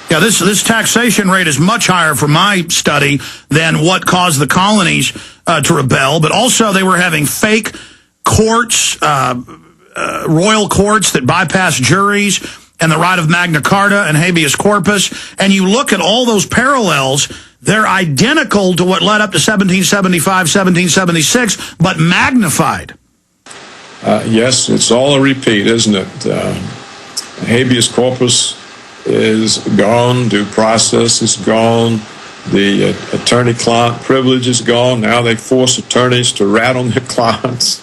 Yeah, this taxation rate is much higher from my study than what caused the colonies to rebel. But also they were having fake courts, royal courts that bypass juries and the right of Magna Carta and habeas corpus. And you look at all those parallels, they're identical to what led up to 1775, 1776, but magnified. Yes, it's all a repeat, isn't it? Habeas corpus is gone, due process is gone, the attorney-client privilege is gone. Now they force attorneys to rat on their clients.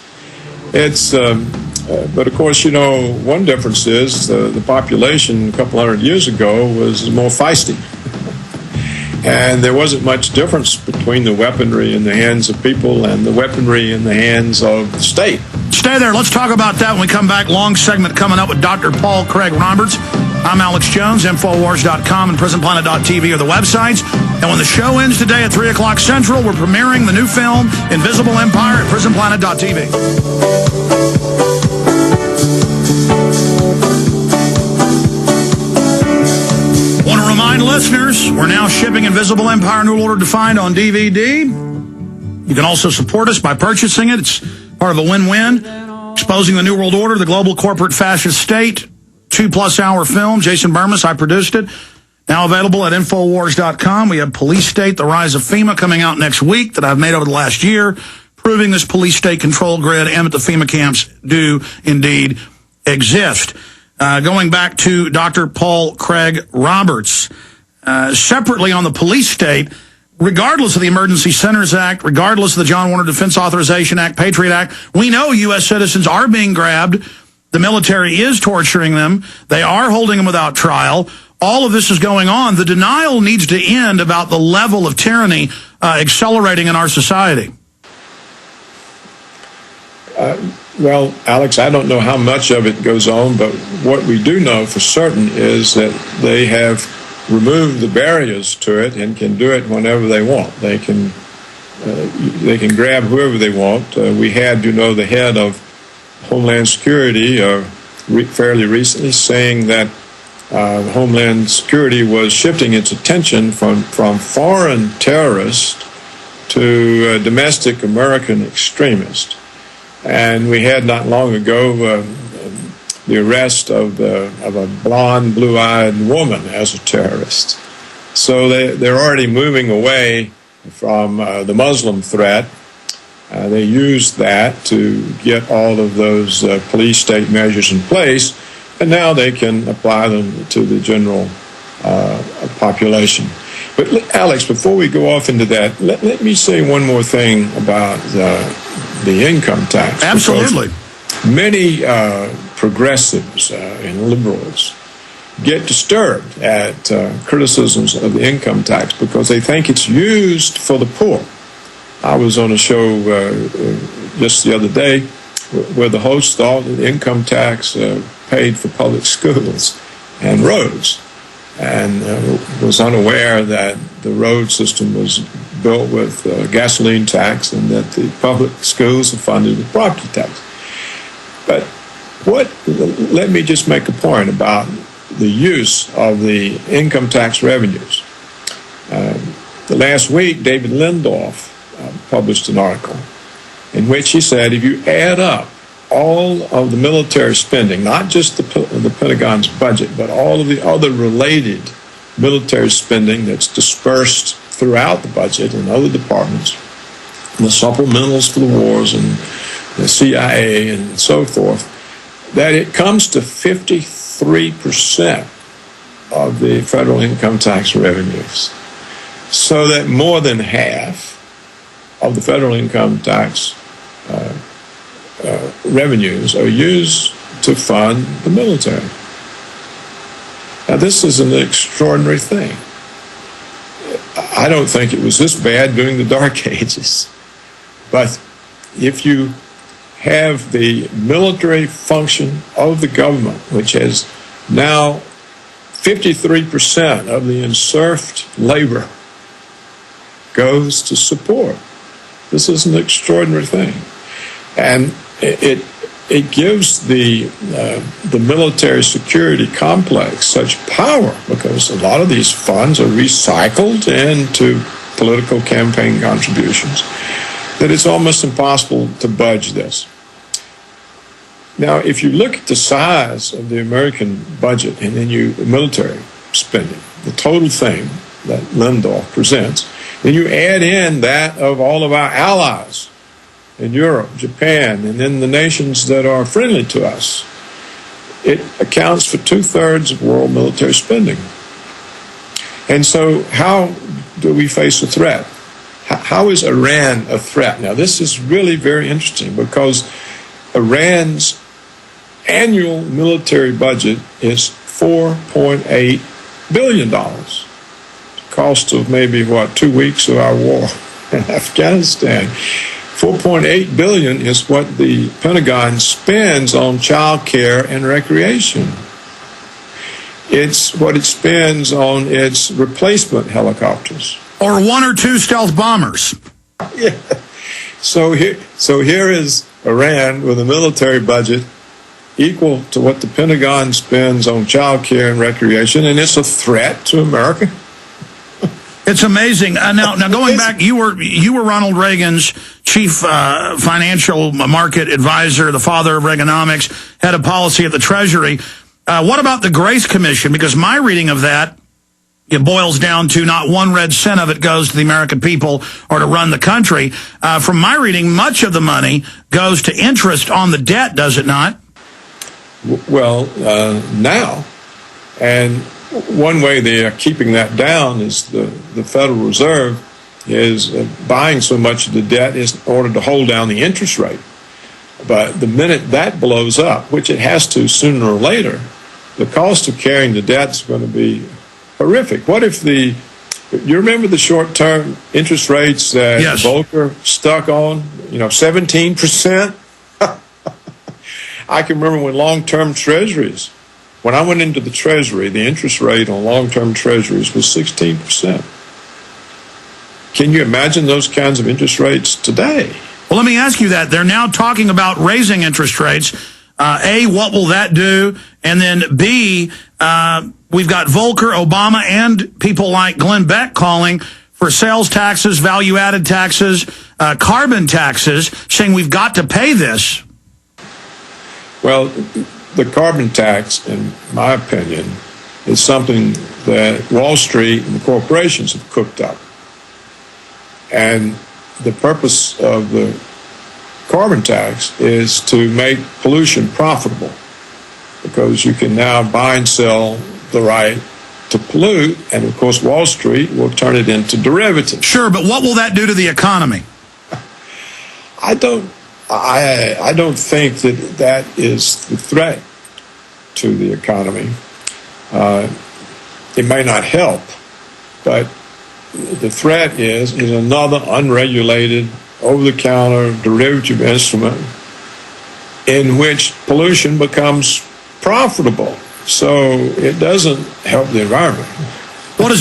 But of course, one difference is the population a couple hundred years ago was more feisty. And there wasn't much difference between the weaponry in the hands of people and the weaponry in the hands of the state. Stay there. Let's talk about that when we come back. Long segment coming up with Dr. Paul Craig Roberts. I'm Alex Jones. Infowars.com and PrisonPlanet.tv are the websites. And when the show ends today at 3 o'clock Central, we're premiering the new film, Invisible Empire, at PrisonPlanet.tv. Want to remind listeners, we're now shipping Invisible Empire New World Order Defined on DVD. You can also support us by purchasing it. It's part of a win-win. Exposing the New World Order, the global corporate fascist state. 2+ hour film. Jason Burmis, I produced it. Now available at Infowars.com. We have Police State, The Rise of FEMA, coming out next week that I've made over the last year, proving this police state control grid and that the FEMA camps do indeed exist. Going back to Dr. Paul Craig Roberts, separately on the police state, regardless of the Emergency Centers Act, regardless of the John Warner Defense Authorization Act, Patriot Act, we know U.S. citizens are being grabbed. The military is torturing them. They are holding them without trial. All of this is going on. The denial needs to end about the level of tyranny accelerating in our society. Well, Alex, I don't know how much of it goes on, but what we do know for certain is that they have removed the barriers to it and can do it whenever they want. They can grab whoever they want. We had, the head of Homeland Security fairly recently saying that Homeland Security was shifting its attention from foreign terrorists to domestic American extremists. And we had not long ago the arrest of a blonde, blue-eyed woman as a terrorist. So they're already moving away from the Muslim threat. They used that to get all of those police state measures in place, and now they can apply them to the general population. But Alex, before we go off into that, let me say one more thing about the income tax. Absolutely. Many progressives and liberals get disturbed at criticisms of the income tax because they think it's used for the poor. I was on a show just the other day where the host thought that the income tax paid for public schools and roads, and was unaware that the road system was built with gasoline tax and that the public schools are funded with property tax. But let me just make a point about the use of the income tax revenues. The last week, David Lindorff published an article in which he said if you add up all of the military spending, not just the Pentagon's budget, but all of the other related military spending that's dispersed throughout the budget and other departments, the supplementals for the wars and the CIA and so forth, that it comes to 53% of the federal income tax revenues. So that more than half of the federal income tax revenues are used to fund the military. Now, this is an extraordinary thing. I don't think it was this bad during the Dark Ages. But if you have the military function of the government, which has now 53% of the enserfed labor goes to support. This is an extraordinary thing. And it gives the military security complex such power because a lot of these funds are recycled into political campaign contributions that it's almost impossible to budge this. Now, if you look at the size of the American budget and then military spending, the total thing that Lindorf presents, then you add in that of all of our allies in Europe, Japan, and then the nations that are friendly to us, it accounts for 2/3 of world military spending. And so how do we face a threat? How is Iran a threat? Now, this is really very interesting because Iran's annual military budget is $4.8 billion. Cost of maybe, 2 weeks of our war in Afghanistan. $4.8 billion is what the Pentagon spends on child care and recreation. It's what it spends on its replacement helicopters. Or 1 or 2 stealth bombers. Yeah. So here is Iran with a military budget equal to what the Pentagon spends on child care and recreation, and it's a threat to America. It's amazing. Now going back, you were Ronald Reagan's chief financial market advisor, the father of Reaganomics, head of policy at the Treasury. What about the Grace Commission? Because my reading of that, it boils down to not 1 red cent of it goes to the American people or to run the country. From my reading, much of the money goes to interest on the debt, does it not? Well, now, and one way they are keeping that down is the Federal Reserve is buying so much of the debt in order to hold down the interest rate. But the minute that blows up, which it has to sooner or later, the cost of carrying the debt is going to be horrific. What if you remember the short-term interest rates that Yes. Volcker stuck on, 17%? I can remember when long-term treasuries, when I went into the Treasury, the interest rate on long-term treasuries was 16%. Can you imagine those kinds of interest rates today? Well, let me ask you that. They're now talking about raising interest rates. A, what will that do? And then B, we've got Volcker, Obama, and people like Glenn Beck calling for sales taxes, value-added taxes, carbon taxes, saying we've got to pay this. Well, the carbon tax, in my opinion, is something that Wall Street and the corporations have cooked up. And the purpose of the carbon tax is to make pollution profitable, because you can now buy and sell the right to pollute, and of course Wall Street will turn it into derivatives. Sure, but what will that do to the economy? I don't think that is the threat to the economy. It may not help, but the threat is another unregulated, over-the-counter derivative instrument in which pollution becomes profitable. So it doesn't help the environment. What is